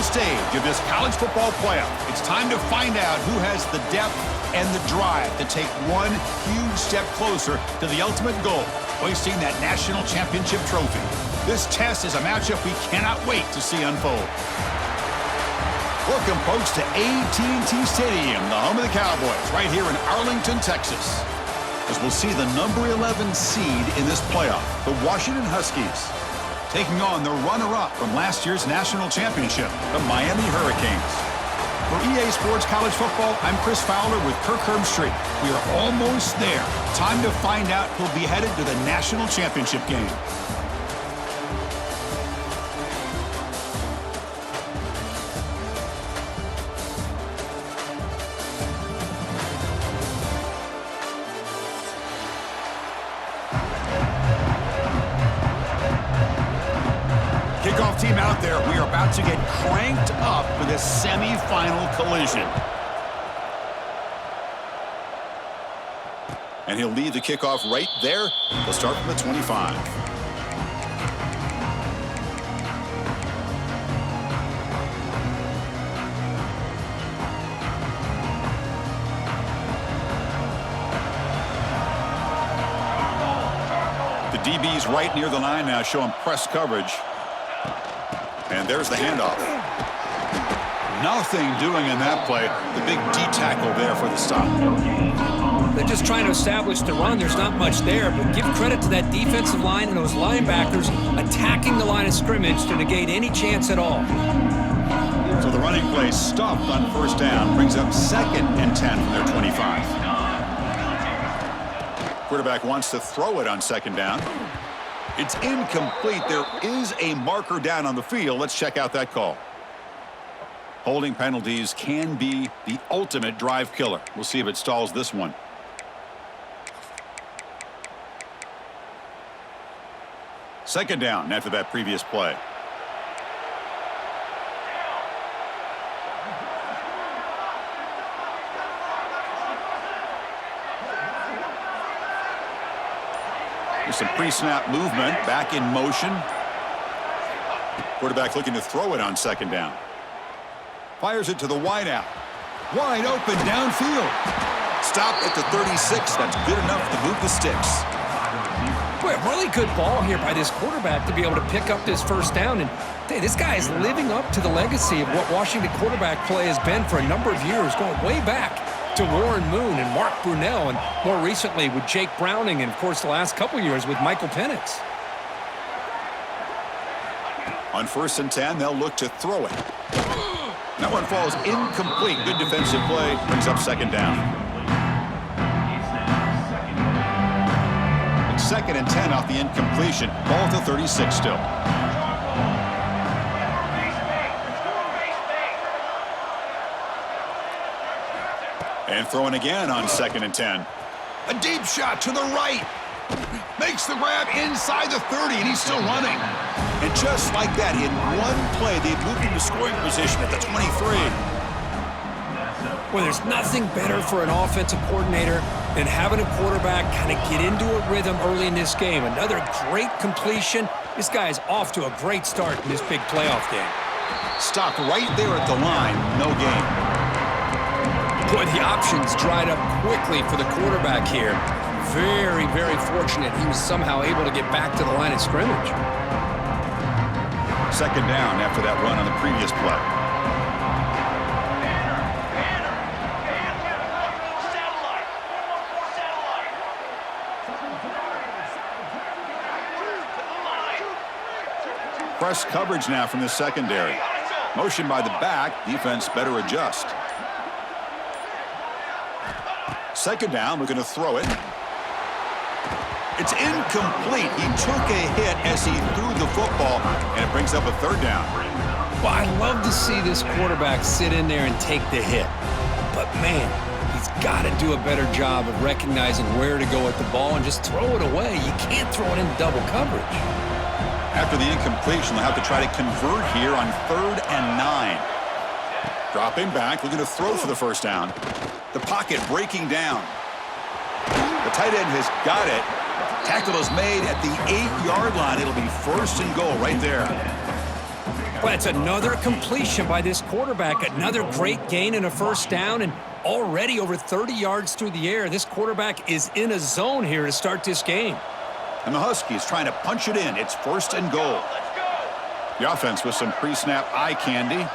stage of this college football playoff. It's time to find out who has the depth and the drive to take one huge step closer to the ultimate goal, hoisting that national championship trophy. This test is a matchup we cannot wait to see unfold. Welcome, folks, to AT&T Stadium, the home of the Cowboys, right here in Arlington, Texas, as we'll see the number 11 seed in this playoff, the Washington Huskies, taking on the runner-up from last year's national championship, the Miami Hurricanes. For EA Sports College Football, I'm Chris Fowler with Kirk Herbstreit. We are almost there. Time to find out who'll be headed to the national championship game. Kickoff team out there. We are about to get cranked up for this semifinal collision. And he'll lead the kickoff right there. They'll start from the 25. The DB's right near the line now, showing press coverage. And there's the handoff. Nothing doing in that play. The big D tackle there for the stop. They're just trying to establish the run. There's not much there, but give credit to that defensive line and those linebackers attacking the line of scrimmage to negate any chance at all. So the running play stopped on first down, brings up 2nd and 10 from their 25. Quarterback wants to throw it on 2nd down. It's incomplete. There is a marker down on the field. Let's check out that call. Holding penalties can be the ultimate drive killer. We'll see if it stalls this one. Second down after that previous play. There's some pre-snap movement, back in motion. Quarterback looking to throw it on 2nd down. Fires it to the wideout. Wide open downfield. Stop at the 36. That's good enough to move the sticks. Boy, a really good ball here by this quarterback to be able to pick up this first down. And hey, this guy is living up to the legacy of what Washington quarterback play has been for a number of years, going way back to Warren Moon and Mark Brunell, and more recently with Jake Browning, and of course the last couple years with Michael Penix. On 1st and 10, they'll look to throw it. That one falls incomplete. Good defensive play, brings up 2nd down. It's 2nd and 10 off the incompletion. Ball to 36 still. And throwing again on 2nd and 10. A deep shot to the right. Makes the grab inside the 30, and he's still running. And just like that, in one play, they've moved into scoring position at the 23. Well, there's nothing better for an offensive coordinator than having a quarterback kind of get into a rhythm early in this game. Another great completion. This guy is off to a great start in this big playoff game. Stopped right there at the line. No gain. Boy, the options dried up quickly for the quarterback here. Very, very fortunate he was somehow able to get back to the line of scrimmage. 2nd down after that run on the previous play. Press coverage now from the secondary. Motion by the back. Defense better adjust. 2nd down, we're going to throw it. It's incomplete. He took a hit as he threw the football, and it brings up a 3rd down. Well, I love to see this quarterback sit in there and take the hit. But, man, he's got to do a better job of recognizing where to go with the ball and just throw it away. You can't throw it into double coverage. After the incompletion, they'll have to try to convert here on 3rd and 9. Dropping back, looking to throw for the 1st down. The pocket breaking down. The tight end has got it. Tackle is made at the 8-yard line. It'll be 1st and goal right there. Well, that's another completion by this quarterback. Another great gain and a first down, and already over 30 yards through the air. This quarterback is in a zone here to start this game. And the Huskies trying to punch it in. It's 1st and goal. The offense with some pre-snap eye candy.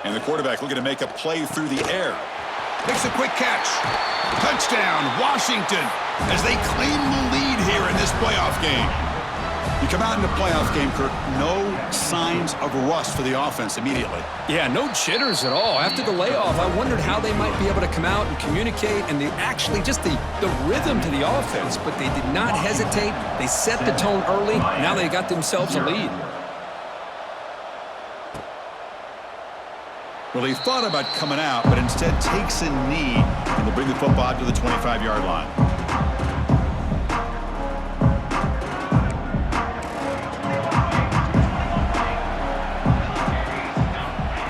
And the quarterback looking to make a play through the air. Makes a quick catch. Touchdown, Washington, as they claim the lead here in this playoff game. You come out in the playoff game, Kirk, no signs of rust for the offense immediately. Yeah, no jitters at all. After the layoff, I wondered how they might be able to come out and communicate and actually just the rhythm to the offense, but they did not hesitate. They set the tone early. Now they got themselves a lead. Well, he thought about coming out, but instead takes a knee, and they'll bring the football out to the 25-yard line.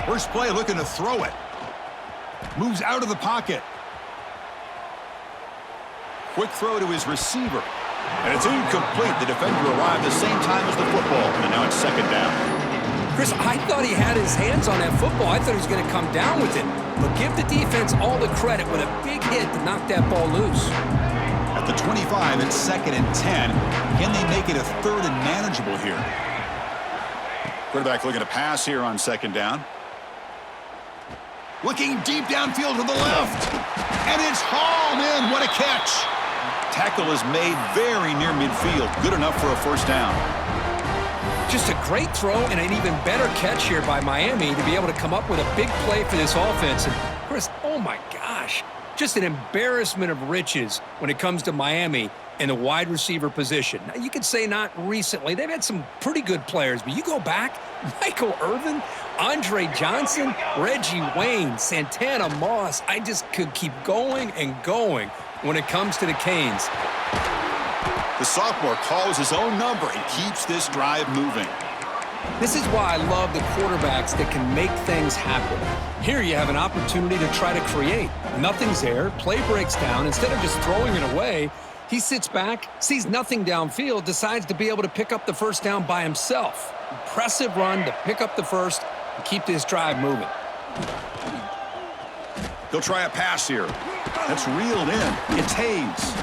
First play, looking to throw it. Moves out of the pocket. Quick throw to his receiver. And it's incomplete. The defender arrived the same time as the football. And now it's 2nd down. Chris, I thought he had his hands on that football. I thought he was going to come down with it. But give the defense all the credit with a big hit to knock that ball loose. At the 25, it's 2nd and 10. Can they make it a 3rd and manageable here? Quarterback looking to pass here on 2nd down. Looking deep downfield to the left. And it's hauled in. What a catch. Tackle is made very near midfield. Good enough for a first down. Just a great throw and an even better catch here by Miami to be able to come up with a big play for this offense. And Chris, oh my gosh, just an embarrassment of riches when it comes to Miami in the wide receiver position. Now, you could say not recently. They've had some pretty good players, but you go back, Michael Irvin, Andre Johnson, Reggie Wayne, Santana Moss. I just could keep going and going when it comes to the Canes. The sophomore calls his own number and keeps this drive moving. This is why I love the quarterbacks that can make things happen. Here you have an opportunity to try to create. Nothing's there. Play breaks down. Instead of just throwing it away, he sits back, sees nothing downfield, decides to be able to pick up the first down by himself. Impressive run to pick up the first and keep this drive moving. He'll try a pass here. That's reeled in. It's Hayes.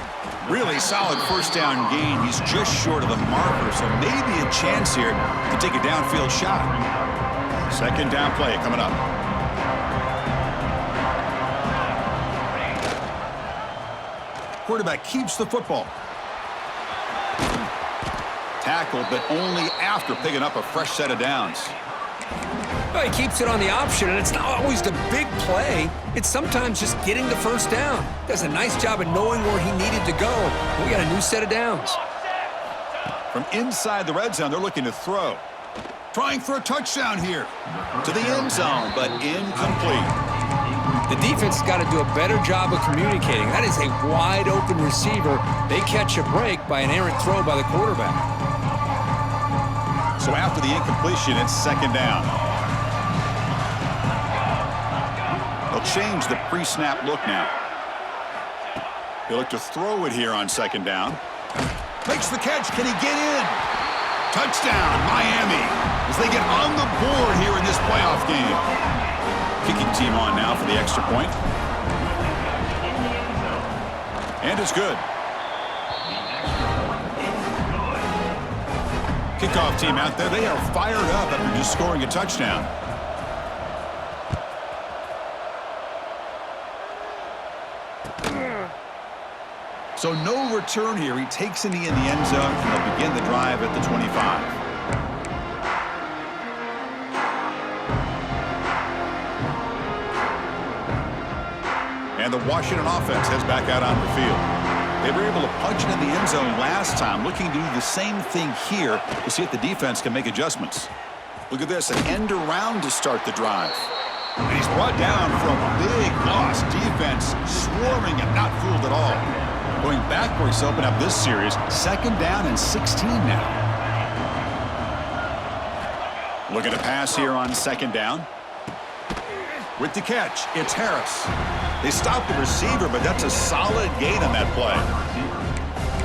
Really solid first down gain. He's just short of the marker, so maybe a chance here to take a downfield shot. 2nd down play coming up. Quarterback keeps the football. Tackled, but only after picking up a fresh set of downs. Well, he keeps it on the option, and it's not always the big play. It's sometimes just getting the first down. Does a nice job of knowing where he needed to go. We got a new set of downs. From inside the red zone, they're looking to throw. Trying for a touchdown here. To the end zone, but incomplete. The defense has got to do a better job of communicating. That is a wide-open receiver. They catch a break by an errant throw by the quarterback. So after the incompletion, it's 2nd down. They'll change the pre-snap look now. They look to throw it here on 2nd down. Makes the catch. Can he get in? Touchdown, Miami, as they get on the board here in this playoff game. Kicking team on now for the extra point. And it's good. Kickoff team out there. They are fired up after just scoring a touchdown. So no return here. He takes a knee in the end zone, and they'll begin the drive at the 25. And the Washington offense heads back out on the field. They were able to punch it in the end zone last time, looking to do the same thing here to see if the defense can make adjustments. Look at this, an end around to start the drive. And he's brought down for a big loss. Defense swarming him, not fooled at all. Going backwards to open up this series, 2nd down and 16 now. Looking to pass here on 2nd down. With the catch, it's Harris. They stopped the receiver, but that's a solid gain on that play.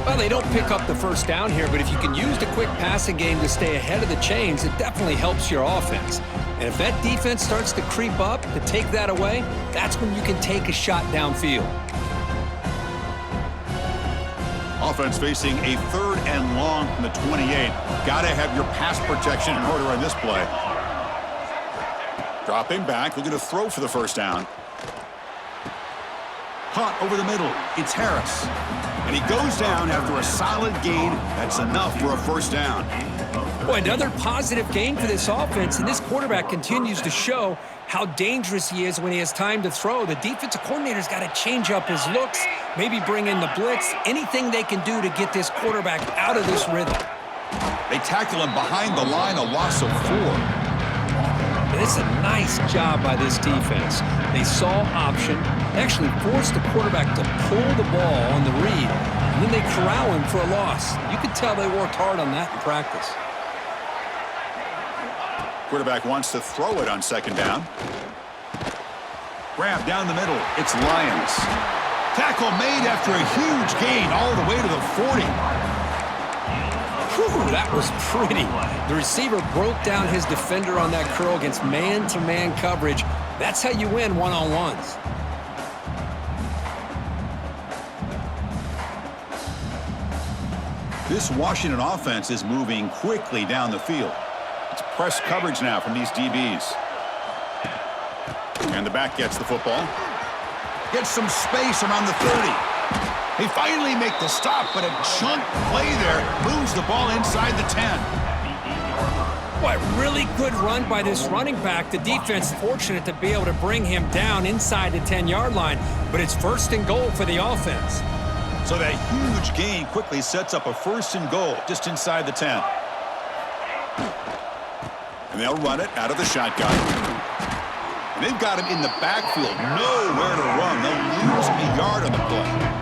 Well, they don't pick up the first down here, but if you can use the quick passing game to stay ahead of the chains, it definitely helps your offense. And if that defense starts to creep up to take that away, that's when you can take a shot downfield. Offense facing a 3rd and long from the 28. Got to have your pass protection in order on this play. Dropping back, looking to throw for the first down. Caught over the middle. It's Harris. And he goes down after a solid gain. That's enough for a first down. Boy, another positive gain for this offense, and this quarterback continues to show how dangerous he is when he has time to throw. The defensive coordinator's got to change up his looks, maybe bring in the blitz, anything they can do to get this quarterback out of this rhythm. They tackle him behind the line, a loss of 4. And it's a nice job by this defense. They saw option, actually forced the quarterback to pull the ball on the read, and then they corral him for a loss. You could tell they worked hard on that in practice. Quarterback wants to throw it on second down. Grab down the middle. It's Lyons. Tackle made after a huge gain all the way to the 40. Whew, that was pretty. The receiver broke down his defender on that curl against man-to-man coverage. That's how you win one-on-ones. This Washington offense is moving quickly down the field. It's press coverage now from these DBs. And the back gets the football. Gets some space around the 30. They finally make the stop, but a chunk play there moves the ball inside the 10. Boy, really good run by this running back. The defense fortunate to be able to bring him down inside the 10-yard line, but it's 1st and goal for the offense. So that huge gain quickly sets up a 1st and goal just inside the 10. And they'll run it out of the shotgun. And they've got him in the backfield, nowhere to run. They'll lose a yard on the play.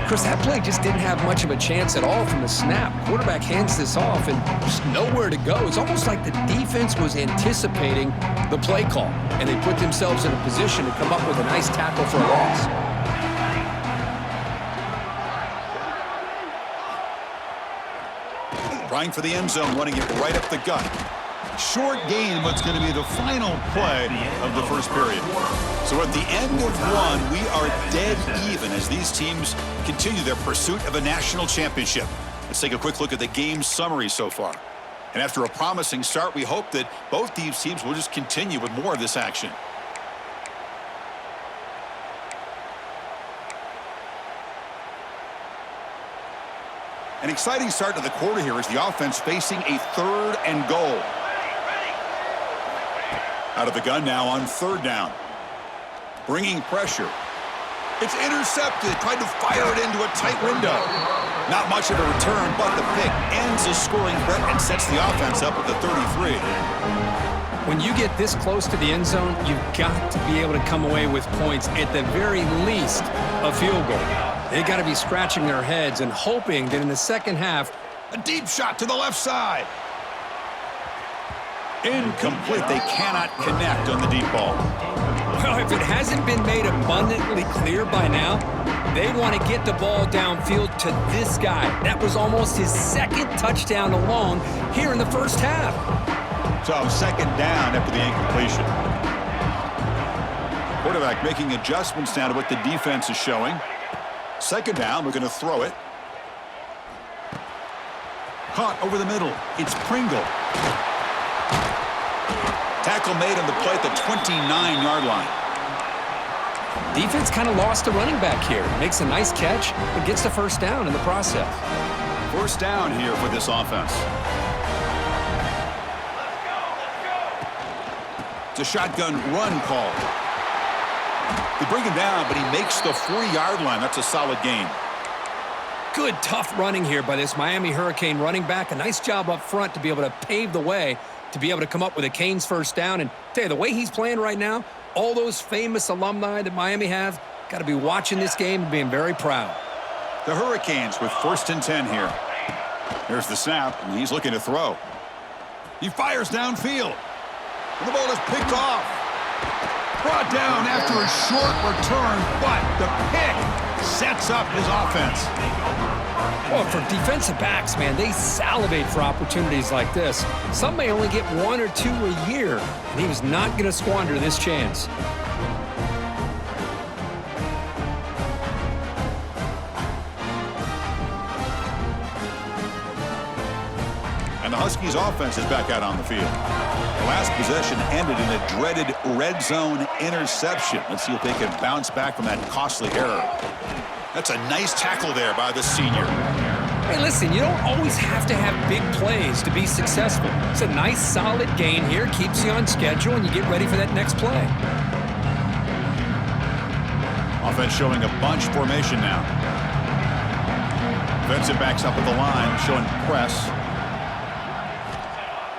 Chris, that play just didn't have much of a chance at all from the snap. Quarterback hands this off and just nowhere to go. It's almost like the defense was anticipating the play call, and they put themselves in a position to come up with a nice tackle for a loss. Trying for the end zone, running it right up the gut. Short gain, what's going to be the final play of the first period. So at the end of one, we are dead even as these teams continue their pursuit of a national championship. Let's take a quick look at the game summary so far. And after a promising start, we hope that both these teams will just continue with more of this action. An exciting start to the quarter here as the offense facing a 3rd and goal. Out of the gun now on 3rd down. Bringing pressure. It's intercepted. Tried to fire it into a tight window. Not much of a return, but the pick ends a scoring threat and sets the offense up at the 33. When you get this close to the end zone, you've got to be able to come away with points, at the very least, a field goal. They got to be scratching their heads and hoping that in the second half, a deep shot to the left side. Incomplete. They cannot connect on the deep ball. Well, if it hasn't been made abundantly clear by now, they want to get the ball downfield to this guy. That was almost his 2nd touchdown alone here in the first half. So 2nd down after the incompletion. Quarterback making adjustments now to what the defense is showing. 2nd down, we're going to throw it. Caught over the middle. It's Pringle. Tackle made on the play at the 29-yard line. Defense kind of lost a running back here. Makes a nice catch and gets the first down in the process. 1st down here for this offense. It's a shotgun run call. They bring him down, but he makes the 40-yard line. That's a solid gain. Good, tough running here by this Miami Hurricane running back. A nice job up front to be able to pave the way to be able to come up with a Canes first down. And tell you, the way he's playing right now, all those famous alumni that Miami have, got to be watching this game and being very proud. The Hurricanes with 1st and 10 here. There's the snap, and he's looking to throw. He fires downfield. And the ball is picked off. Brought down after a short return, but the pick sets up his offense. Well, for defensive backs, man, they salivate for opportunities like this. Some may only get 1 or 2 a year, and he was not going to squander this chance. And the Huskies offense is back out on the field. The last possession ended in a dreaded red zone interception. Let's see if they can bounce back from that costly error. That's a nice tackle there by the senior. Hey, listen, you don't always have to have big plays to be successful. It's a nice, solid gain here, keeps you on schedule, and you get ready for that next play. Offense showing a bunch formation now. Defensive backs up at the line, showing press.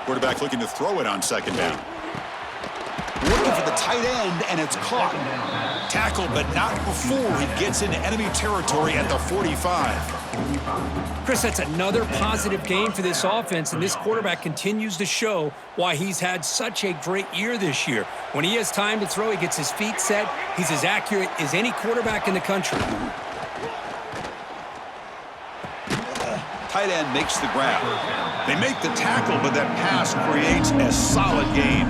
Quarterback looking to throw it on second down. Looking for the tight end, and it's caught. Tackled, but not before he gets into enemy territory at the 45. Chris, that's another positive game for this offense, and this quarterback continues to show why he's had such a great year this year. When he has time to throw, he gets his feet set. He's as accurate as any quarterback in the country. Tight end makes the grab. They make the tackle, but that pass creates a solid gain.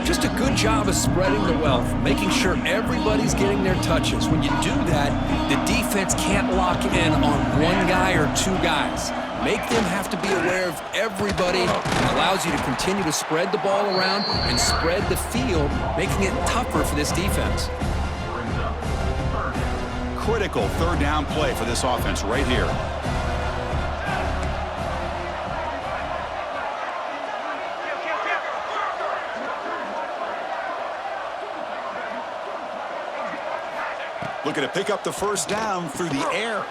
Just a good job of spreading the wealth, making sure everybody's getting their touches. When you do that, the defense can't lock in on one guy or two guys. Make them have to be aware of everybody. It allows you to continue to spread the ball around and spread the field, making it tougher for this defense. Critical third down play for this offense right here. Looking to pick up the first down through the air.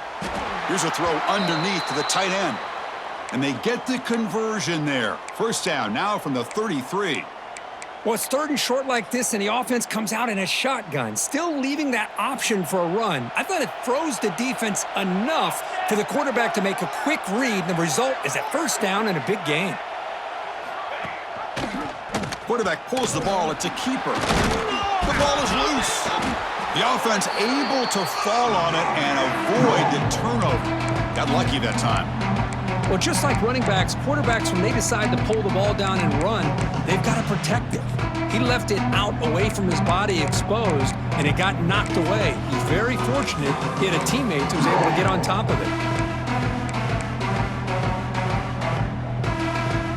Here's a throw underneath to the tight end. And they get the conversion there. First down now from the 33. Well, it's third and short like this, and the offense comes out in a shotgun, still leaving that option for a run. I thought it throws the defense enough for the quarterback to make a quick read, and the result is a first down and a big gain. Quarterback pulls the ball. It's a keeper. The ball is loose. The offense able to fall on it and avoid the turnover. Got lucky that time. Well, just like running backs, quarterbacks, when they decide to pull the ball down and run, they've got to protect it. He left it out away from his body exposed, and it got knocked away. He's very fortunate he had a teammate who was able to get on top of it.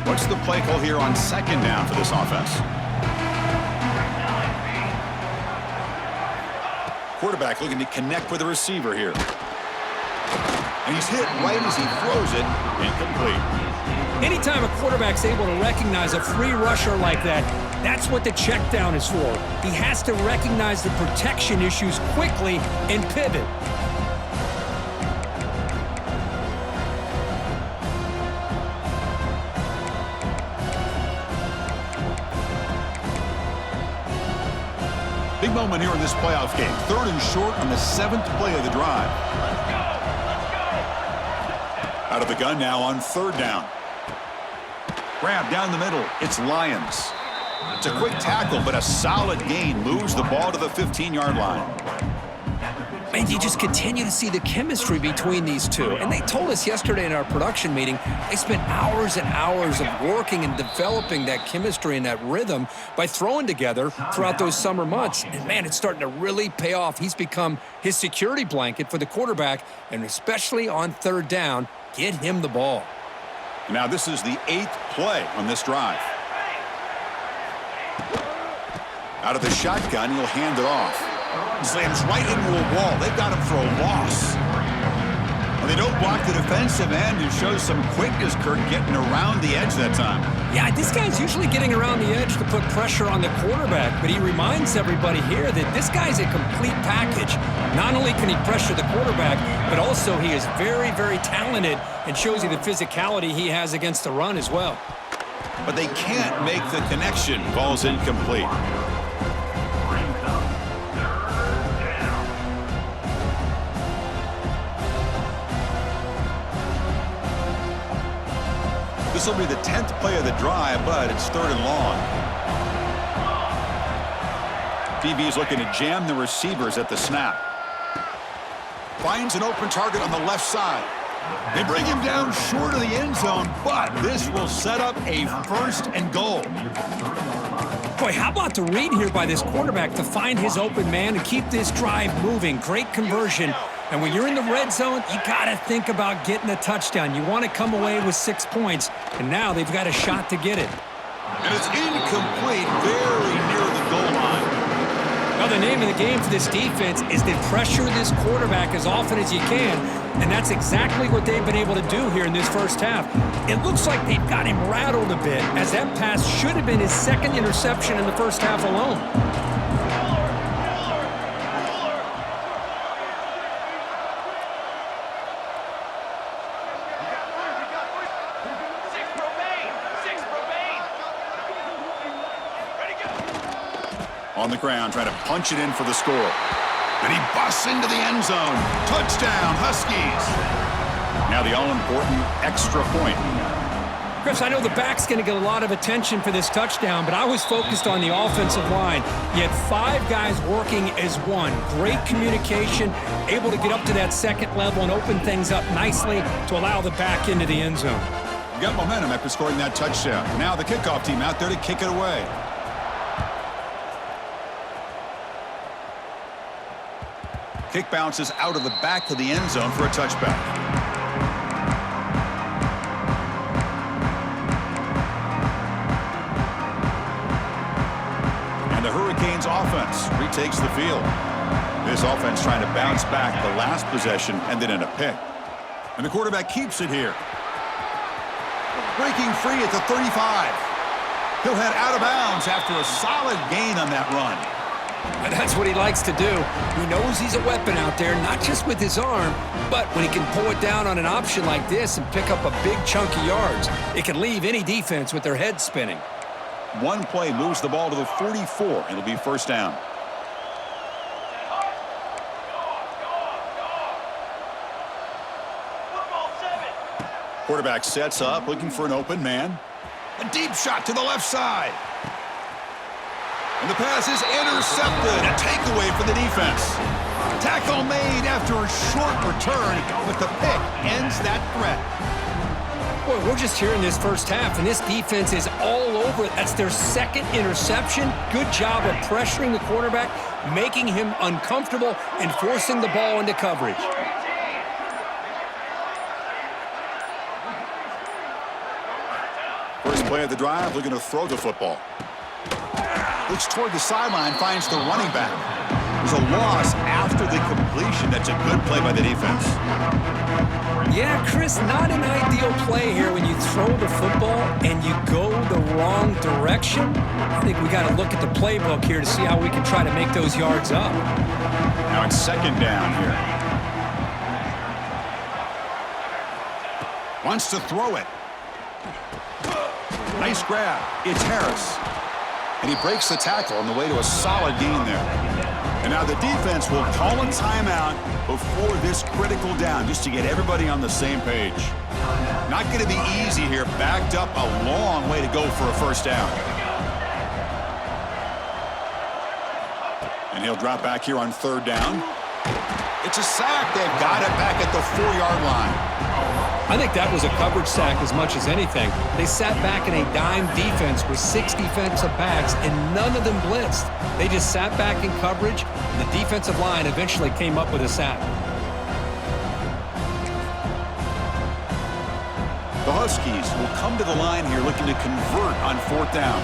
What's the play call here on second down for this offense? Quarterback looking to connect with the receiver here. And he's hit right as he throws it, incomplete. Anytime a quarterback's able to recognize a free rusher like that, that's what the check down is for. He has to recognize the protection issues quickly and pivot. Big moment here in this playoff game. Third and short on the 7th play of the drive. Out of the gun now on third down. Grab down the middle. It's Lyons. It's a quick tackle, but a solid gain moves the ball to the 15-yard line. Man, you just continue to see the chemistry between these two. And they told us yesterday in our production meeting, they spent hours and hours of working and developing that chemistry and that rhythm by throwing together throughout those summer months. And, man, it's starting to really pay off. He's become his security blanket for the quarterback, and especially on third down, get him the ball. Now this is the 8th play on this drive. Out of the shotgun, he'll hand it off. Slams right into a wall. They've got him for a loss. And they don't block the defensive end, who shows some quickness, Kirk, getting around the edge that time. Yeah, this guy's usually getting around the edge to put pressure on the quarterback, but he reminds everybody here that this guy's a complete package. Not only can he pressure the quarterback, but also he is very, very talented and shows you the physicality he has against the run as well. But they can't make the connection. Ball's incomplete. This will be the 10th play of the drive, but it's third and long. DB's looking to jam the receivers at the snap. finds an open target on the left side. They bring him down short of the end zone, but this will set up a 1st and goal. Boy, how about the read here by this quarterback to find his open man and keep this drive moving. Great conversion. And when you're in the red zone, you got to think about getting a touchdown. You want to come away with 6 points, and now they've got a shot to get it. And it's incomplete, very near the goal line. Now, the name of the game for this defense is to pressure this quarterback as often as you can, and that's exactly what they've been able to do here in this first half. It looks like they've got him rattled a bit, as that pass should have been his 2nd interception in the first half alone. On the ground, trying to punch it in for the score. And he busts into the end zone. Touchdown, Huskies. Now the all-important extra point. Chris, I know the back's going to get a lot of attention for this touchdown, but I was focused on the offensive line. You had 5 guys working as one. Great communication, able to get up to that 2nd level and open things up nicely to allow the back into the end zone. We got momentum after scoring that touchdown. Now the kickoff team out there to kick it away. Kick bounces out of the back of the end zone for a touchback. And the Hurricanes offense retakes the field. This offense trying to bounce back the last possession and then in a pick. And the quarterback keeps it here. Breaking free at the 35. He'll head out of bounds after a solid gain on that run. And that's what he likes to do. He knows he's a weapon out there, not just with his arm, but when he can pull it down on an option like this and pick up a big chunk of yards, it can leave any defense with their head spinning. One play moves the ball to the 44. It'll be 1st down. Quarterback sets up, looking for an open man. A deep shot to the left side. And the pass is intercepted. A takeaway for the defense. Tackle made after a short return, but the pick ends that threat. Boy, we're just here in this first half, and this defense is all over it. That's their 2nd interception. Good job of pressuring the quarterback, making him uncomfortable, and forcing the ball into coverage. First play of the drive, looking to throw the football. Looks toward the sideline, finds the running back. There's a loss after the completion. That's a good play by the defense. Yeah, Chris, not an ideal play here when you throw the football and you go the wrong direction. I think we got to look at the playbook here to see how we can try to make those yards up. Now it's 2nd down here. Wants to throw it. Nice grab. It's Harris. And he breaks the tackle on the way to a solid gain there. And now the defense will call a timeout before this critical down, just to get everybody on the same page. Not going to be easy here. Backed up a long way to go for a 1st down. And he'll drop back here on 3rd down. It's a sack. They've got it back at the 4-yard line. I think that was a coverage sack as much as anything. They sat back in a dime defense with 6 defensive backs, and none of them blitzed. They just sat back in coverage, and the defensive line eventually came up with a sack. The Huskies will come to the line here looking to convert on 4th down.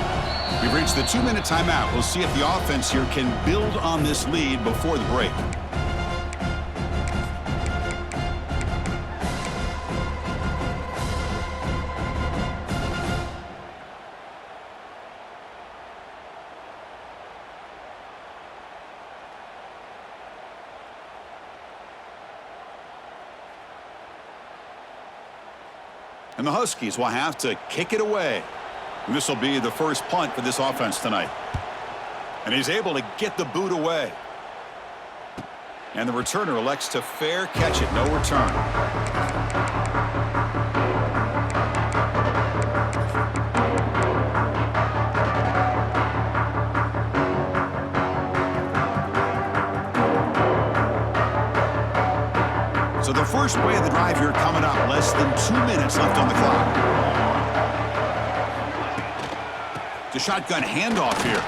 We've reached the 2-minute timeout. We'll see if the offense here can build on this lead before the break. And the Huskies will have to kick it away. And this will be the first punt for this offense tonight. And he's able to get the boot away. And the returner elects to fair catch it. No return. first play of the drive here coming up. Less than 2 minutes left on the clock. The shotgun handoff here.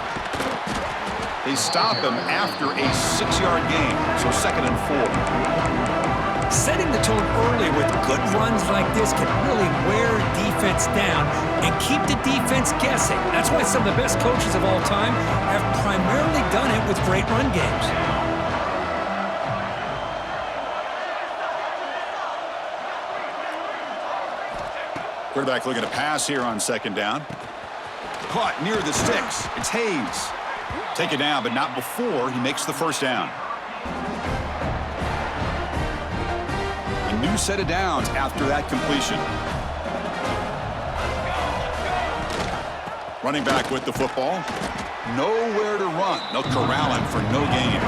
They stop him after a 6-yard gain, so 2nd and 4. Setting the tone early with good runs like this can really wear defense down and keep the defense guessing. That's why some of the best coaches of all time have primarily done it with great run games. Quarterback looking to pass here on 2nd down. Caught near the sticks. It's Hayes. Take it down, but not before he makes the 1st down. A new set of downs after that completion. Running back with the football. Nowhere to run. They'll corral him for no gain.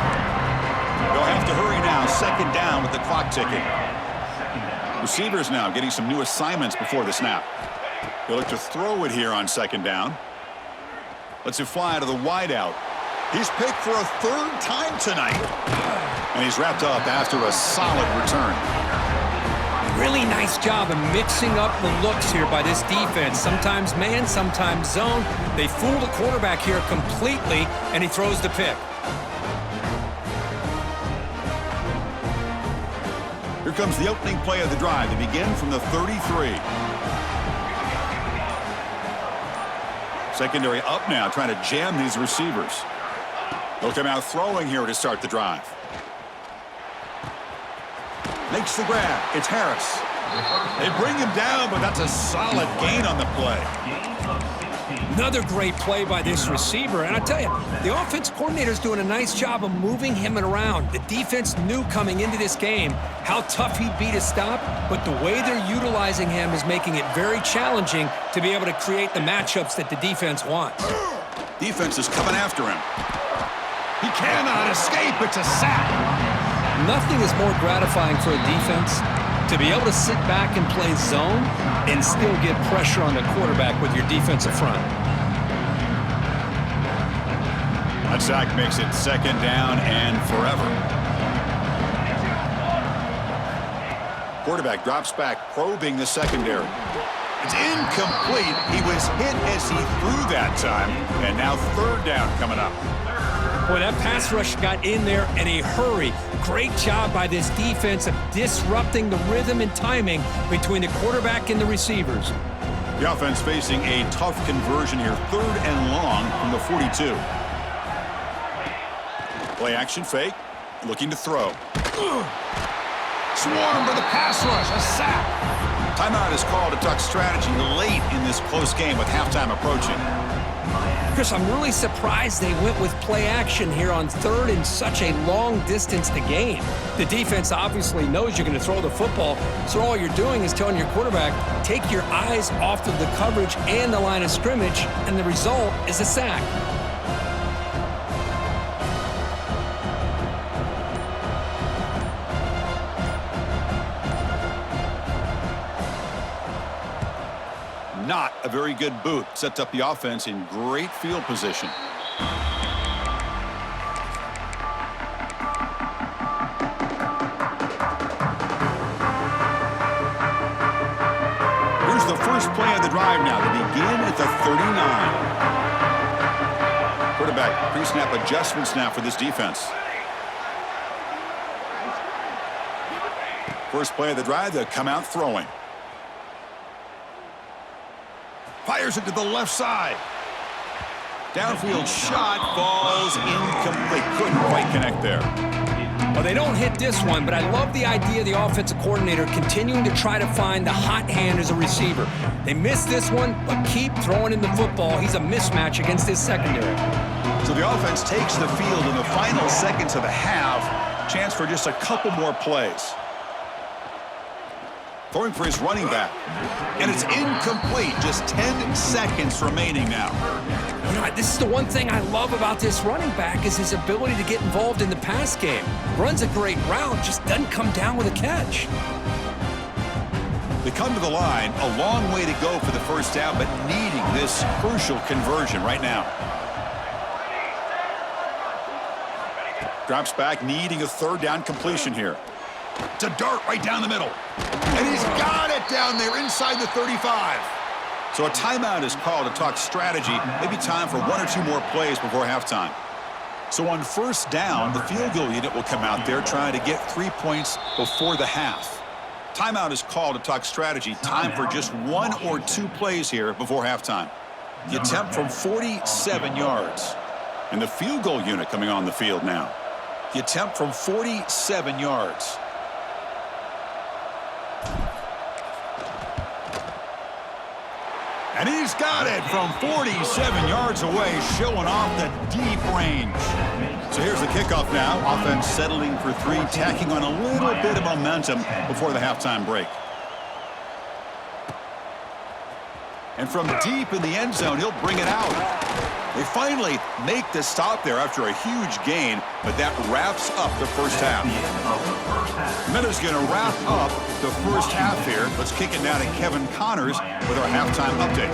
They'll have to hurry now. 2nd down with the clock ticking. Receivers now getting some new assignments before the snap. They'll look to throw it here on 2nd down. Lets it fly to the wideout. He's picked for a 3rd time tonight. And he's wrapped up after a solid return. Really nice job of mixing up the looks here by this defense. Sometimes man, sometimes zone. They fool the quarterback here completely, and he throws the pick. Here comes the opening play of the drive. They begin from the 33. Secondary up now, trying to jam these receivers. They'll come out throwing here to start the drive. Makes the grab. It's Harris. They bring him down, but that's a solid gain on the play. Another great play by this receiver. And I tell you, the offense coordinator's doing a nice job of moving him around. The defense knew coming into this game how tough he'd be to stop, but the way they're utilizing him is making it very challenging to be able to create the matchups that the defense wants. Defense is coming after him. He cannot escape. It's a sack. Nothing is more gratifying for a defense to be able to sit back and play zone and still get pressure on the quarterback with your defensive front. That sack makes it 2nd down and forever. Quarterback drops back, probing the secondary. It's incomplete. He was hit as he threw that time, and now 3rd down coming up. Boy, that pass rush got in there in a hurry. Great job by this defense of disrupting the rhythm and timing between the quarterback and the receivers. The offense facing a tough conversion here, 3rd and long from the 42. Play action fake, looking to throw. Swarmed by the pass rush, a sack. Timeout is called to talk strategy late in this close game with halftime approaching. Chris, I'm really surprised they went with play action here on 3rd in such a long distance to gain. The defense obviously knows you're going to throw the football, so all you're doing is telling your quarterback, take your eyes off of the coverage and the line of scrimmage, and the result is a sack. Not a very good boot. Sets up the offense in great field position. Here's the first play of the drive now. They begin at the 39. Quarterback pre-snap adjustments now for this defense. First play of the drive, they'll come out throwing. Fires it to the left side. Downfield shot falls incomplete. Couldn't quite connect there. Well, they don't hit this one, but I love the idea of the offensive coordinator continuing to try to find the hot hand as a receiver. They missed this one, but keep throwing in the football. He's a mismatch against his secondary. So the offense takes the field in the final seconds of the half. Chance for just a couple more plays. Throwing for his running back. And it's incomplete. Just 10 seconds remaining now. You know, this is the one thing I love about this running back is his ability to get involved in the pass game. Runs a great route, just doesn't come down with a catch. They come to the line, a long way to go for the first down, but needing this crucial conversion right now. Drops back, needing a 3rd down completion here. It's a dart right down the middle. And he's got it down there inside the 35. So a timeout is called to talk strategy. Maybe time for one or two more plays before halftime. So on first down, the field goal unit will come out there trying to get 3 points before the half. Timeout is called to talk strategy. Time for just one or two plays here before halftime. The attempt from 47 yards. And the field goal unit coming on the field now. The attempt from 47 yards. And he's got it from 47 yards away, showing off the deep range. So here's the kickoff now. Offense settling for three, tacking on a little bit of momentum before the halftime break. And from deep in the end zone, he'll bring it out. They finally make the stop there after a huge gain, but that wraps up the first half. Minna's going to wrap up the first half here. Let's kick it now to Kevin Connors with our halftime update.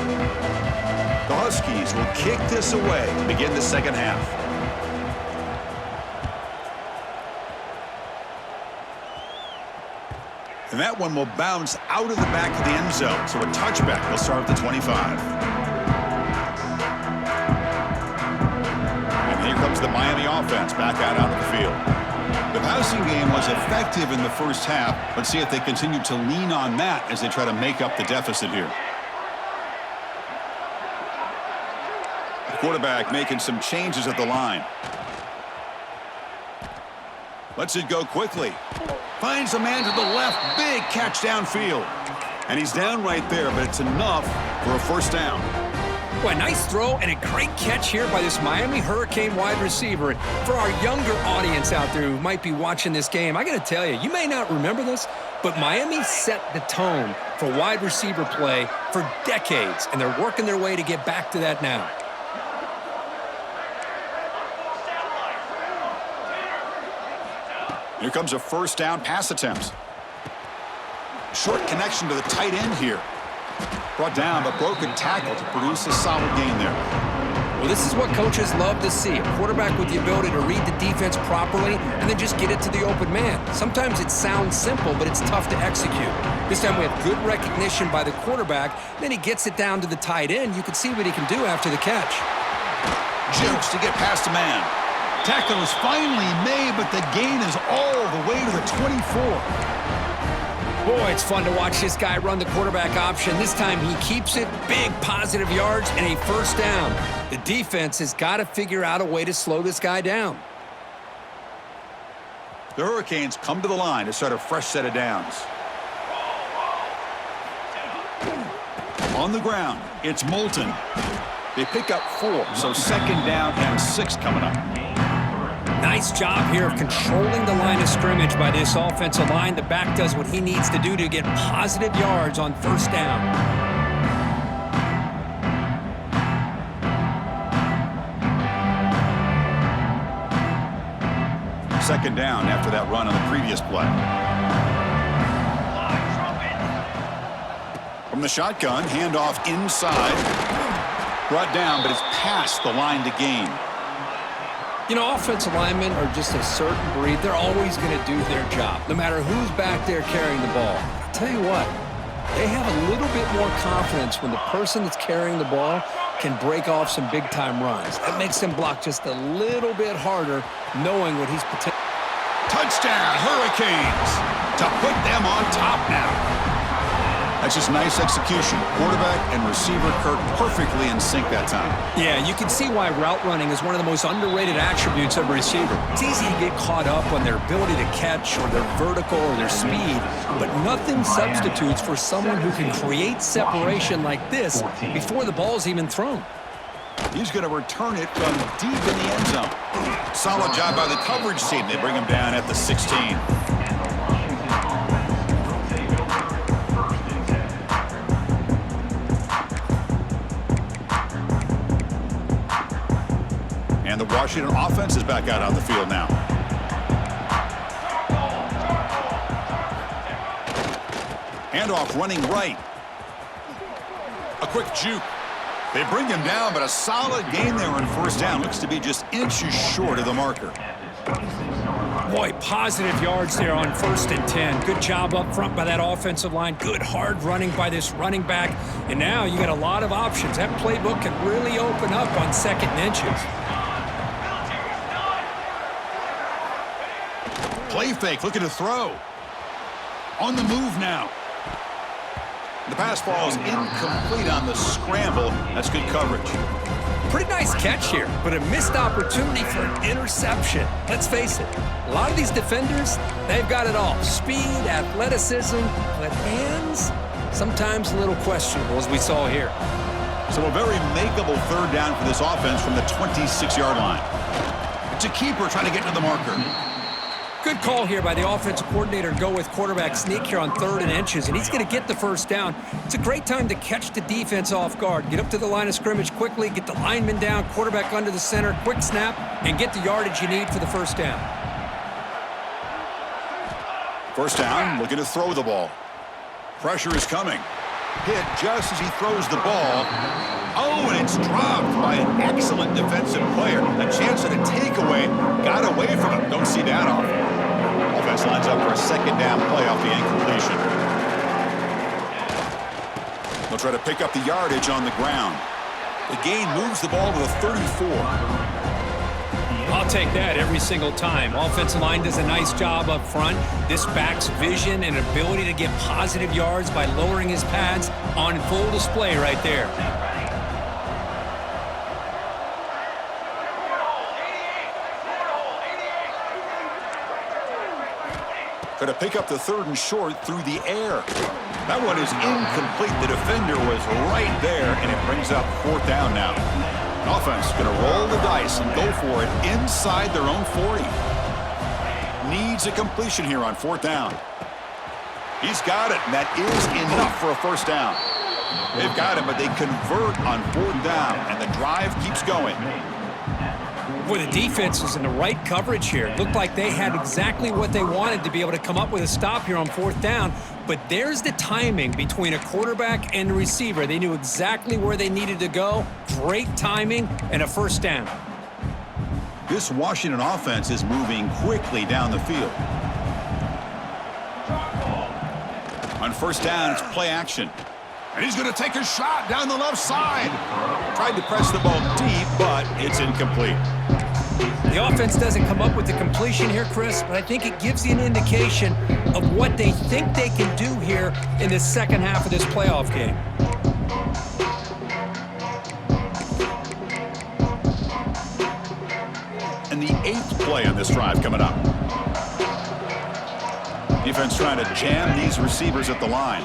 The Huskies will kick this away to begin the second half. And that one will bounce out of the back of the end zone, so a touchback will start at the 25. Here comes the Miami offense back out onto the field. The passing game was effective in the first half. Let's see if they continue to lean on that as they try to make up the deficit here. The quarterback making some changes at the line. Lets it go quickly. Finds a man to the left. Big catch downfield. And he's down right there, but it's enough for a first down. Well, a nice throw and a great catch here by this Miami Hurricane wide receiver. And for our younger audience out there who might be watching this game, I got to tell you, you may not remember this, but Miami set the tone for wide receiver play for decades, and they're working their way to get back to that now. Here comes a first down pass attempt. Short connection to the tight end here. Brought down, but broken tackle to produce a solid gain there. Well, this is what coaches love to see. A quarterback with the ability to read the defense properly and then just get it to the open man. Sometimes it sounds simple, but it's tough to execute. This time we have good recognition by the quarterback. Then he gets it down to the tight end. You can see what he can do after the catch. Jukes to get past a man. Tackle is finally made, but the gain is all the way to the 24. Boy, it's fun to watch this guy run the quarterback option. This time he keeps it, big positive yards, and a first down. The defense has got to figure out a way to slow this guy down. The Hurricanes come to the line to start a fresh set of downs. On the ground, it's Moulton. They pick up 4, so second down and 6 coming up. Nice job here of controlling the line of scrimmage by this offensive line. The back does what he needs to do to get positive yards on first down. Second down after that run on the previous play. From the shotgun, handoff inside. Brought down, but it's past the line to gain. You know, offensive linemen are just a certain breed. They're always going to do their job, no matter who's back there carrying the ball. I'll tell you what, they have a little bit more confidence when the person that's carrying the ball can break off some big-time runs. That makes them block just a little bit harder, knowing what he's potential. Touchdown, Hurricanes, to put them on top now. That's just nice execution. Quarterback and receiver Kirk perfectly in sync that time. Yeah, you can see why route running is one of the most underrated attributes of a receiver. It's easy to get caught up on their ability to catch or their vertical or their speed, but nothing substitutes for someone who can create separation like this before the ball's even thrown. He's going to return it from deep in the end zone. Solid job by the coverage team. They bring him down at the 16. And the Washington offense is back out on the field now. Handoff running right. A quick juke. They bring him down, but a solid gain there on first down. Looks to be just inches short of the marker. Boy, positive yards there on 1st and 10. Good job up front by that offensive line. Good hard running by this running back. And now you got a lot of options. That playbook can really open up on 2nd and inches. Play fake, looking to throw. On the move now. The pass falls incomplete on the scramble. That's good coverage. Pretty nice catch here, but a missed opportunity for an interception. Let's face it, a lot of these defenders, they've got it all. Speed, athleticism, but hands, sometimes a little questionable, as we saw here. So a very makeable 3rd down for this offense from the 26-yard line. It's a keeper trying to get to the marker. Good call here by the offensive coordinator to go with quarterback sneak here on 3rd and inches, and he's going to get the 1st down. It's a great time to catch the defense off guard. Get up to the line of scrimmage quickly, get the lineman down, quarterback under the center, quick snap, and get the yardage you need for the 1st down. 1st down, looking to throw the ball. Pressure is coming. Hit just as he throws the ball. Oh, and it's dropped by an excellent defensive player. A chance at a takeaway. Got away from him. Don't see that often. Offense lines up for a 2nd down play off the incompletion. They'll try to pick up the yardage on the ground. The gain moves the ball to the 34. I'll take that every single time. Offensive line does a nice job up front. This back's vision and ability to get positive yards by lowering his pads on full display right there. Going to pick up the 3rd and short through the air. That one is incomplete. The defender was right there, and it brings up 4th down now. Offense going to roll the dice and go for it inside their own 40. Needs a completion here on 4th down. He's got it, and that is enough for a 1st down. They've got it, but they convert on 4th down, and the drive keeps going. Boy, the defense was in the right coverage here. It looked like they had exactly what they wanted to be able to come up with a stop here on 4th down. But there's the timing between a quarterback and the receiver. They knew exactly where they needed to go. Great timing and a 1st down. This Washington offense is moving quickly down the field. On 1st down, it's play action. And he's going to take a shot down the left side. Tried to press the ball deep, but it's incomplete. The offense doesn't come up with the completion here, Chris, but I think it gives you an indication of what they think they can do here in the 2nd half of this playoff game. And the 8th play on this drive coming up. Defense trying to jam these receivers at the line.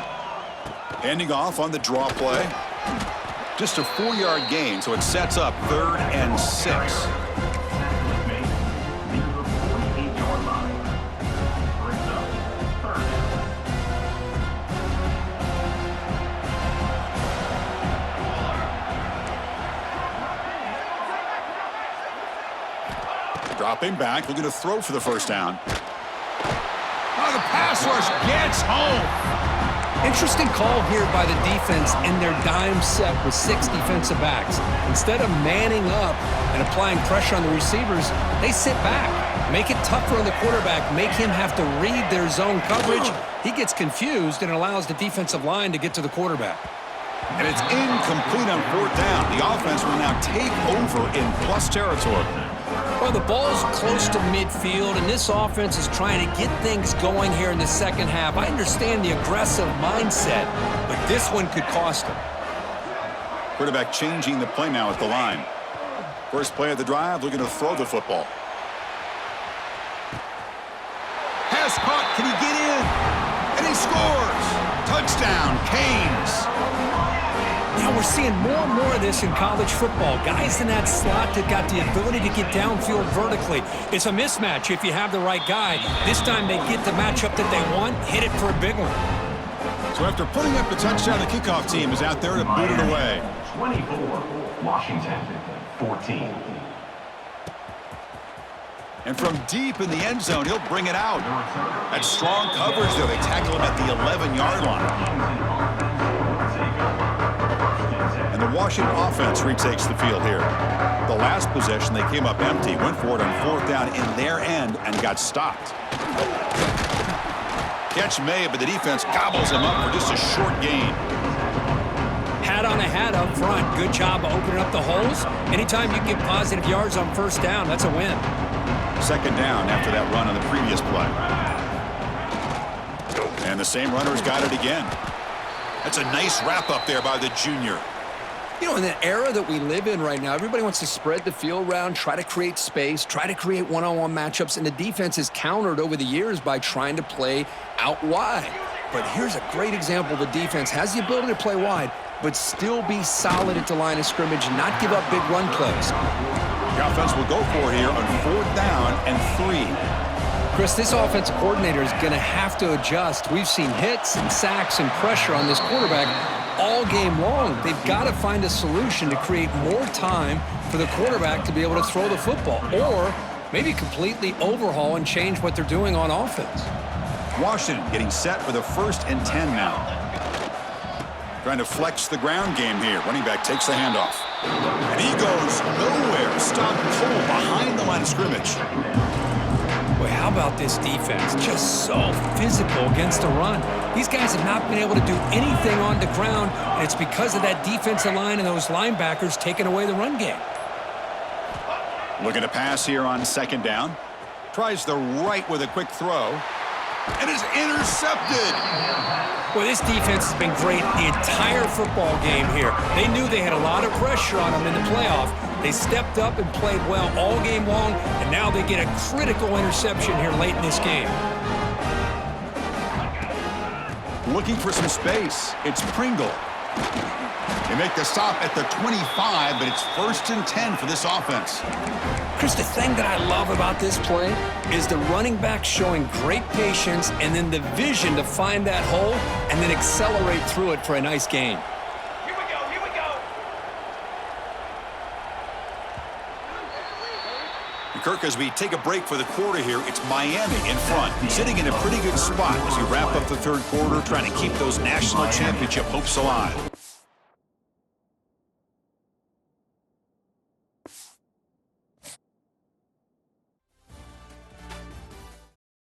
Handing off on the draw play. Just a 4-yard gain, so it sets up 3rd and 6. Dropping back, looking to throw for the 1st down. Oh, the pass rush gets home. Interesting call here by the defense in their dime set with 6 defensive backs. Instead of manning up and applying pressure on the receivers, they sit back, make it tougher on the quarterback, make him have to read their zone coverage. He gets confused and allows the defensive line to get to the quarterback. And it's incomplete on 4th down. The offense will now take over in plus territory. Well, the ball's close to midfield, and this offense is trying to get things going here in the 2nd half. I understand the aggressive mindset, but this one could cost them. Quarterback changing the play now at the line. First play of the drive, looking to throw the football. Pass caught, can he get in? And he scores! Touchdown, Canes! Now we're seeing more and more of this in college football. Guys in that slot that got the ability to get downfield vertically. It's a mismatch if you have the right guy. This time they get the matchup that they want, hit it for a big one. So after putting up the touchdown, the kickoff team is out there to boot it away. 24, Washington, 14. And from deep in the end zone, he'll bring it out. That's strong coverage there. They tackle him at the 11-yard line. And the Washington offense retakes the field here. The The last possession, they came up empty, went for it on 4th down in their end, and got stopped. Catch made, but the defense gobbles him up for just a short gain. Hat on a hat up front. Good job of opening up the holes. Anytime you get positive yards on 1st down, that's a win. 2nd down after that run on the previous play. And the same runner's got it again. That's a nice wrap up there by the junior. You know, in the era that we live in right now, everybody wants to spread the field around, try to create space, try to create one-on-one matchups, and the defense is countered over the years by trying to play out wide. But here's a great example. The defense has the ability to play wide, but still be solid at the line of scrimmage, not give up big run plays. The offense will go for it here on 4th down and 3. Chris, this offensive coordinator is going to have to adjust. We've seen hits and sacks and pressure on this quarterback all game long. They've got to find a solution to create more time for the quarterback to be able to throw the football, or maybe completely overhaul and change what they're doing on offense. Washington getting set for the 1st and 10 now. Trying to flex the ground game here. Running back takes the handoff. And he goes nowhere. Stopped cold behind the line of scrimmage. Boy, how about this defense? Just so physical against the run. These guys have not been able to do anything on the ground, and it's because of that defensive line and those linebackers taking away the run game. Looking to pass here on 2nd down. Tries the right with a quick throw. And is intercepted. Well, this defense has been great the entire football game here. They knew they had a lot of pressure on them in the playoff. They stepped up and played well all game long, and now they get a critical interception here late in this game. Looking for some space. It's Pringle. They make the stop at the 25, but it's 1st and 10 for this offense. Chris, the thing that I love about this play is the running back showing great patience and then the vision to find that hole and then accelerate through it for a nice gain. Here we go, here we go. Kirk, as we take a break for the quarter here, it's Miami in front, sitting in a pretty good spot as we wrap up the 3rd quarter, trying to keep those national championship hopes alive.